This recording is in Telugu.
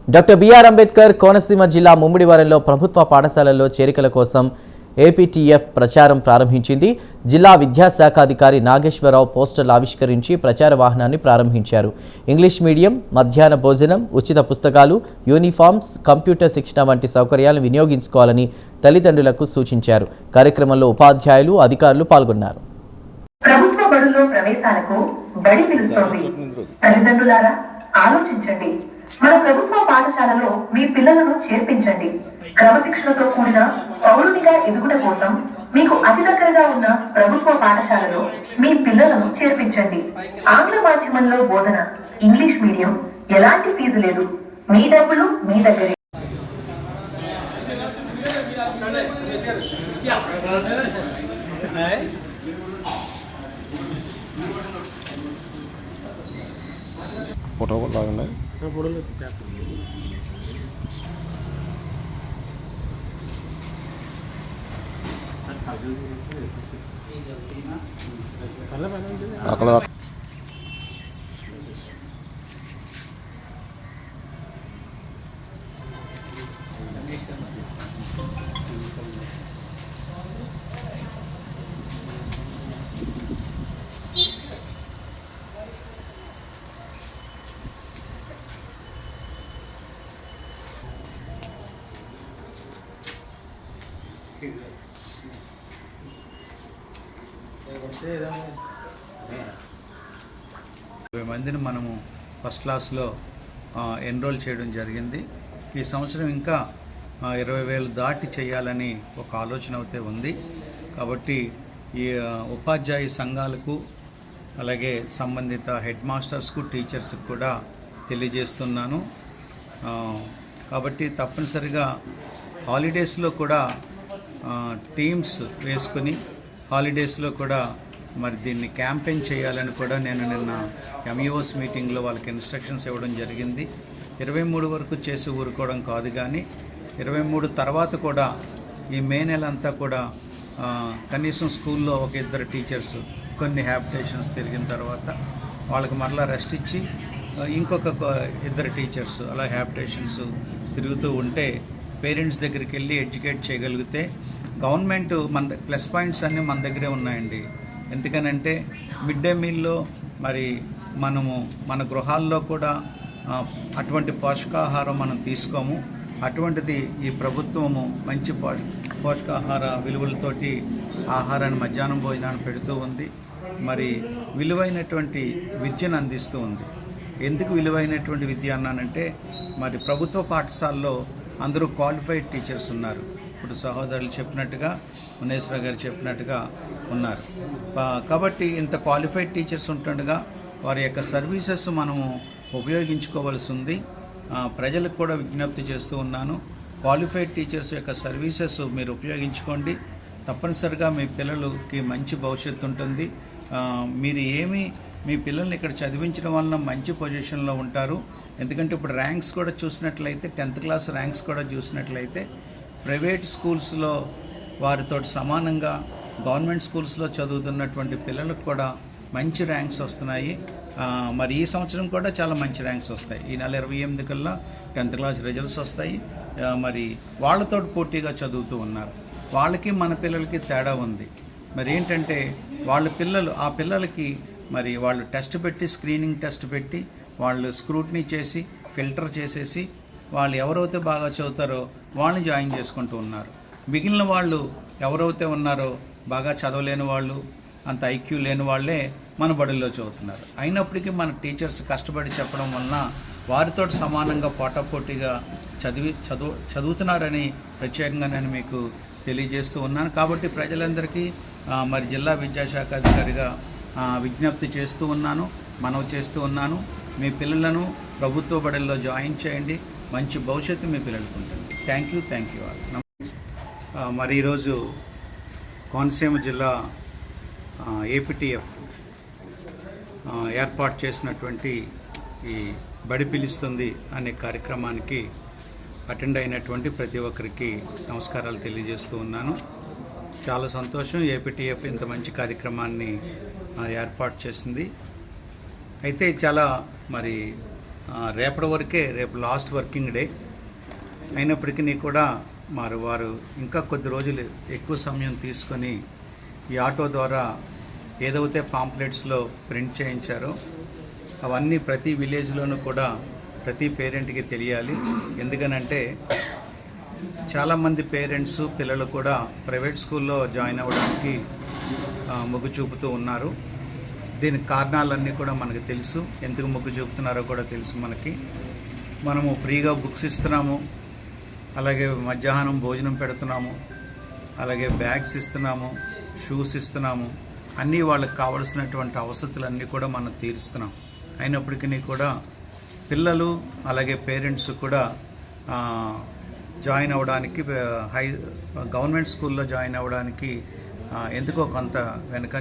డాక్టర్ బిఆర్ అంబేద్కర్ కోనసీమ జిల్లా ముమ్మిడివరంలో ప్రభుత్వ పాఠశాలల్లో చేరికల కోసం ఏపీటీఎఫ్ ప్రచారం ప్రారంభించింది. జిల్లా విద్యాశాఖాధికారి నాగేశ్వరరావు పోస్టర్లు ఆవిష్కరించి ప్రచార వాహనాన్ని ప్రారంభించారు. ఇంగ్లీష్ మీడియం, మధ్యాహ్న భోజనం, ఉచిత పుస్తకాలు, యూనిఫామ్స్, కంప్యూటర్ శిక్షణ వంటి సౌకర్యాలను వినియోగించుకోవాలని తల్లిదండ్రులకు సూచించారు. కార్యక్రమంలో ఉపాధ్యాయులు, అధికారులు పాల్గొన్నారు. ప్రభుత్వ బడుల్లో ప్రవేశాలకు బడి పిలుస్తోంది. తల్లిదండ్రులారా ఆలోచించండి. మన ప్రభుత్వ పాఠశాలలో మీ పిల్లలను చేర్పించండి. క్రమశిక్షణతో కూడిన పౌరునిగా ఎదుగుట కోసం మీకు అతి దగ్గరగా ఉన్న ప్రభుత్వ పాఠశాలలో మీ పిల్లలను చేర్పించండి. ఆంగ్ల మాధ్యమంలో బోధన, ఇంగ్లీష్ మీడియం, ఎలాంటి ఫీజు లేదు. మీ డబ్బులు మీ దగ్గరే. ఫోటో లాగండి. అక్కడ మందిని మనము ఫస్ట్ క్లాస్లో ఎన్రోల్ చేయడం జరిగింది. ఈ సంవత్సరం ఇంకా 20,000 దాటి చేయాలని ఒక ఆలోచన అయితే ఉంది. కాబట్టి ఈ ఉపాధ్యాయ సంఘాలకు, అలాగే సంబంధిత హెడ్ మాస్టర్స్కు, టీచర్స్కు కూడా తెలియజేస్తున్నాను. కాబట్టి తప్పనిసరిగా హాలిడేస్లో కూడా టీమ్స్ వేసుకొని హాలిడేస్లో కూడా మరి దీన్ని క్యాంపెయిన్ చేయాలని కూడా నేను నిన్న ఎంఈఓస్ మీటింగ్లో వాళ్ళకి ఇన్స్ట్రక్షన్స్ ఇవ్వడం జరిగింది. 23 వరకు చేసి ఊరుకోవడం కాదు, కానీ 23 తర్వాత కూడా ఈ మే నెల అంతా కూడా కనీసం స్కూల్లో ఒక 2 టీచర్స్ కొన్ని హ్యాబిటేషన్స్ తిరిగిన తర్వాత వాళ్ళకి మరలా రెస్ట్ ఇచ్చి ఇంకొక 2 టీచర్స్ అలా హ్యాబిటేషన్స్ తిరుగుతూ ఉంటే పేరెంట్స్ దగ్గరికి వెళ్ళి ఎడ్యుకేట్ చేయగలిగితే గవర్నమెంట్ మన ప్లస్ పాయింట్స్ అన్నీ మన దగ్గరే ఉన్నాయండి. ఎందుకనంటే మిడ్ డే మీల్లో మరి మనము మన గృహాల్లో కూడా అటువంటి పోషకాహారం మనం తీసుకోము. అటువంటిది ఈ ప్రభుత్వము మంచి పోషకాహార విలువలతోటి ఆహారాన్ని, మధ్యాహ్నం భోజనాన్ని పెడుతూ ఉంది. మరి విలువైనటువంటి విద్యను అందిస్తూ ఉంది. ఎందుకు విలువైనటువంటి విద్య అన్నానంటే, మరి ప్రభుత్వ పాఠశాలలో అందరూ క్వాలిఫైడ్ టీచర్స్ ఉన్నారు. ఇప్పుడు సహోదరులు చెప్పినట్టుగా, మునేశ్వర గారు చెప్పినట్టుగా ఉన్నారు. కాబట్టి ఇంత క్వాలిఫైడ్ టీచర్స్ ఉంటుండగా వారి యొక్క సర్వీసెస్ మనము ఉపయోగించుకోవాల్సి ఉంది. ప్రజలకు కూడా విజ్ఞప్తి చేస్తూ ఉన్నాను, క్వాలిఫైడ్ టీచర్స్ యొక్క సర్వీసెస్ మీరు ఉపయోగించుకోండి. తప్పనిసరిగా మీ పిల్లలకి మంచి భవిష్యత్తు ఉంటుంది. మీరు మీ పిల్లల్ని ఇక్కడ చదివించడం వలన మంచి పొజిషన్లో ఉంటారు. ఎందుకంటే ఇప్పుడు ర్యాంక్స్ కూడా చూసినట్లయితే, 10th క్లాస్ ర్యాంక్స్ కూడా చూసినట్లయితే ప్రైవేట్ స్కూల్స్లో వారితో సమానంగా గవర్నమెంట్ స్కూల్స్లో చదువుతున్నటువంటి పిల్లలకు కూడా మంచి ర్యాంక్స్ వస్తున్నాయి. మరి ఈ సంవత్సరం కూడా చాలా మంచి ర్యాంక్స్ వస్తాయి. ఈ నెల 28 కల్లా 10th క్లాస్ రిజల్ట్స్ వస్తాయి. మరి వాళ్ళతో పోటీగా చదువుతూ ఉన్నారు. వాళ్ళకి మన పిల్లలకి తేడా ఉంది. మరి ఏంటంటే ఆ పిల్లలకి మరి వాళ్ళు టెస్ట్ పెట్టి, స్క్రీనింగ్ టెస్ట్ పెట్టి, వాళ్ళు స్క్రూటినీ చేసి ఫిల్టర్ చేసేసి వాళ్ళు ఎవరైతే బాగా చదువుతారో వాళ్ళని జాయిన్ చేసుకుంటూ ఉన్నారు. మిగిలిన వాళ్ళు ఎవరైతే ఉన్నారో బాగా చదవలేని వాళ్ళు, అంత ఐక్యూ లేని వాళ్ళే మన బడుల్లో చదువుతున్నారు. అయినప్పటికీ మన టీచర్స్ కష్టపడి చెప్పడం వలన వారితో సమానంగా పోటాపోటీగా చదువుతున్నారని ప్రత్యేకంగా నేను మీకు తెలియజేస్తూ ఉన్నాను. కాబట్టి ప్రజలందరికీ మరి జిల్లా విద్యాశాఖ అధికారిగా విజ్ఞప్తి చేస్తూ ఉన్నాను, మనవి చేస్తూ ఉన్నాను. మీ పిల్లలను ప్రభుత్వ బడుల్లో జాయిన్ చేయండి. మంచి భవిష్యత్తు మీ పిల్లలకు ఉంటుంది. Thank you all. మరి ఈరోజు కోనసీమ జిల్లా ఏపీటీఎఫ్ ఏర్పాటు చేసినటువంటి ఈ బడి పిలుస్తుంది అనే కార్యక్రమానికి అటెండ్ అయినటువంటి ప్రతి ఒక్కరికి నమస్కారాలు తెలియజేస్తూ ఉన్నాను. చాలా సంతోషం, ఏపీటీఎఫ్ ఇంత మంచి కార్యక్రమాన్ని ఏర్పాటు చేసింది. అయితే చాలా మరి రేపటి వరకే, రేపు లాస్ట్ వర్కింగ్ డే అయినప్పటికీ కూడా వారు ఇంకా కొద్ది రోజులు ఎక్కువ సమయం తీసుకొని ఈ ఆటో ద్వారా ఏదైతే పాంప్లెట్స్లో ప్రింట్ చేయించారో అవన్నీ ప్రతి విలేజ్లోనూ కూడా ప్రతి పేరెంట్కి తెలియాలి. ఎందుకనంటే చాలామంది పేరెంట్స్ పిల్లలు కూడా ప్రైవేట్ స్కూల్లో జాయిన్ అవ్వడానికి మొగ్గు చూపుతూ ఉన్నారు. దీనికి కారణాలన్నీ కూడా మనకు తెలుసు, ఎందుకు మొగ్గు చూపుతున్నారో కూడా తెలుసు. మనము ఫ్రీగా బుక్స్ ఇస్తున్నాము, అలాగే మధ్యాహ్నం భోజనం పెడుతున్నాము, అలాగే బ్యాగ్స్ ఇస్తున్నాము, షూస్ ఇస్తున్నాము, అన్నీ వాళ్ళకి కావలసినటువంటి అవసరాలన్నీ కూడా మనం తీరుస్తున్నాం. అయినప్పటికీ కూడా పిల్లలు అలాగే పేరెంట్స్ కూడా జాయిన్ అవ్వడానికి గవర్నమెంట్ స్కూల్లో జాయిన్ అవ్వడానికి ఎందుకో కొంత వెనక